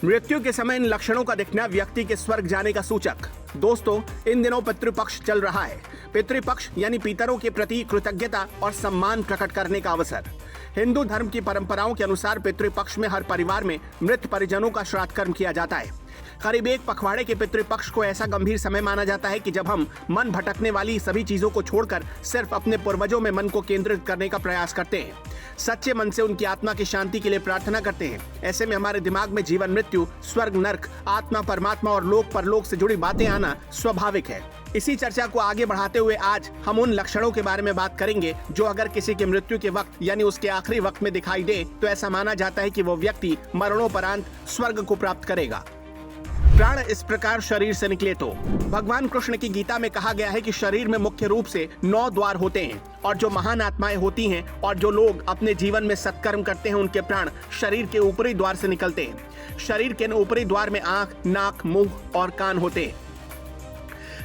मृत्यु के समय इन लक्षणों का दिखना व्यक्ति के स्वर्ग जाने का सूचक। दोस्तों, इन दिनों पितृपक्ष चल रहा है। पितृपक्ष यानी पितरों के प्रति कृतज्ञता और सम्मान प्रकट करने का अवसर। हिंदू धर्म की परंपराओं के अनुसार पितृपक्ष में हर परिवार में मृत परिजनों का श्राद्ध कर्म किया जाता है। करीब एक पखवाड़े के पितृपक्ष को ऐसा गंभीर समय माना जाता है कि जब हम मन भटकने वाली सभी चीजों को छोड़कर सिर्फ अपने पूर्वजों में मन को केंद्रित करने का प्रयास करते हैं, सच्चे मन से उनकी आत्मा की शांति के लिए प्रार्थना करते हैं। ऐसे में हमारे दिमाग में जीवन मृत्यु, स्वर्ग नर्क, आत्मा परमात्मा और लोक परलोक से जुड़ी बातें आना स्वाभाविक है। इसी चर्चा को आगे बढ़ाते हुए आज हम उन लक्षणों के बारे में बात करेंगे जो अगर किसी के मृत्यु के वक्त यानी उसके आखिरी वक्त में दिखाई दे तो ऐसा माना जाता है कि वो व्यक्ति मरणोपरांत स्वर्ग को प्राप्त करेगा। प्राण इस प्रकार शरीर से निकले तो भगवान कृष्ण की गीता में कहा गया है कि शरीर में मुख्य रूप से 9 द्वार होते हैं और जो महान आत्माएं होती हैं और जो लोग अपने जीवन में सत्कर्म करते हैं उनके प्राण शरीर के ऊपरी द्वार से निकलते हैं। शरीर के ऊपरी द्वार में आंख, नाक, मुंह और कान होते हैं।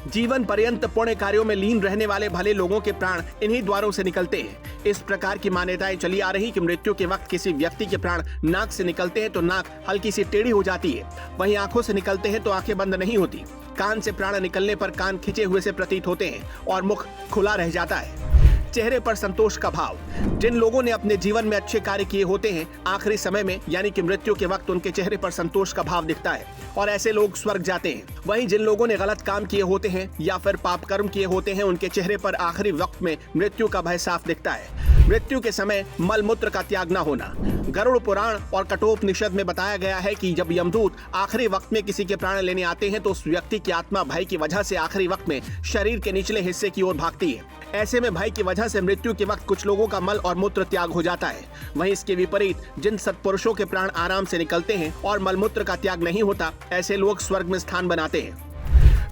जीवन पर्यंत पुण्य कार्यों में लीन रहने वाले भले लोगों के प्राण इन्हीं द्वारों से निकलते हैं। इस प्रकार की मान्यताएं चली आ रही कि मृत्यु के वक्त किसी व्यक्ति के प्राण नाक से निकलते हैं तो नाक हल्की सी टेढ़ी हो जाती है, वहीं आंखों से निकलते हैं तो आंखें बंद नहीं होती। कान से प्राण निकलने पर कान खिंचे हुए से प्रतीत होते हैं और मुख खुला रह जाता है। चेहरे पर संतोष का भाव। जिन लोगों ने अपने जीवन में अच्छे कार्य किए होते हैं, आखिरी समय में यानी कि मृत्यु के वक्त उनके चेहरे पर संतोष का भाव दिखता है और ऐसे लोग स्वर्ग जाते हैं। वहीं जिन लोगों ने गलत काम किए होते हैं या फिर पाप कर्म किए होते हैं, उनके चेहरे पर आखिरी वक्त में मृत्यु का भय साफ दिखता है। मृत्यु के समय मल मूत्र का त्याग न होना। गरुड़ पुराण और कठोपनिषद में बताया गया है कि जब यमदूत आखिरी वक्त में किसी के प्राण लेने आते हैं तो उस व्यक्ति की आत्मा भय की वजह से आखिरी वक्त में शरीर के निचले हिस्से की ओर भागती है। ऐसे में भय की वजह से मृत्यु के वक्त कुछ लोगों का मल और मूत्र त्याग हो जाता है। वहीं इसके विपरीत जिन सत्पुरुषों के प्राण आराम से निकलते हैं और मलमूत्र का त्याग नहीं होता, ऐसे लोग स्वर्ग में स्थान बनाते हैं।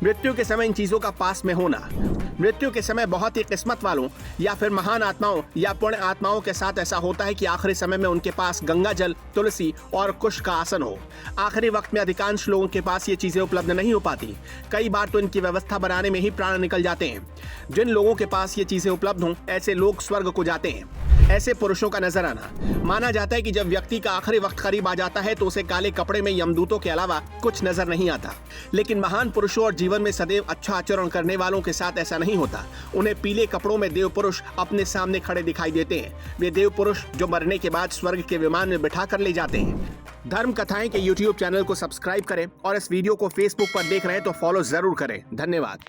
मृत्यु के समय इन चीजों का पास में होना। मृत्यु के समय बहुत ही किस्मत वालों या फिर महान आत्माओं या पुण्य आत्माओं के साथ ऐसा होता है कि आखिरी समय में उनके पास गंगा जल, तुलसी और कुश का आसन हो। आखिरी वक्त में अधिकांश लोगों के पास ये चीजें उपलब्ध नहीं हो पाती। कई बार तो इनकी व्यवस्था बनाने में ही प्राण निकल जाते हैं। जिन लोगों के पास ये चीजें उपलब्ध हों, ऐसे लोग स्वर्ग को जाते हैं। ऐसे पुरुषों का नजर आना। माना जाता है कि जब व्यक्ति का आखिरी वक्त करीब आ जाता है तो उसे काले कपड़े में यमदूतों के अलावा कुछ नजर नहीं आता। लेकिन महान पुरुषों और जीवन में सदैव अच्छा आचरण करने वालों के साथ ऐसा नहीं होता। उन्हें पीले कपड़ों में देव पुरुष अपने सामने खड़े दिखाई देते हैं। वे देव पुरुष जो मरने के बाद स्वर्ग के विमान में बिठा कर ले जाते हैं। धर्म कथाएं के YouTube चैनल को सब्सक्राइब करें और इस वीडियो को Facebook पर देख रहे हैं तो फॉलो जरूर करें। धन्यवाद।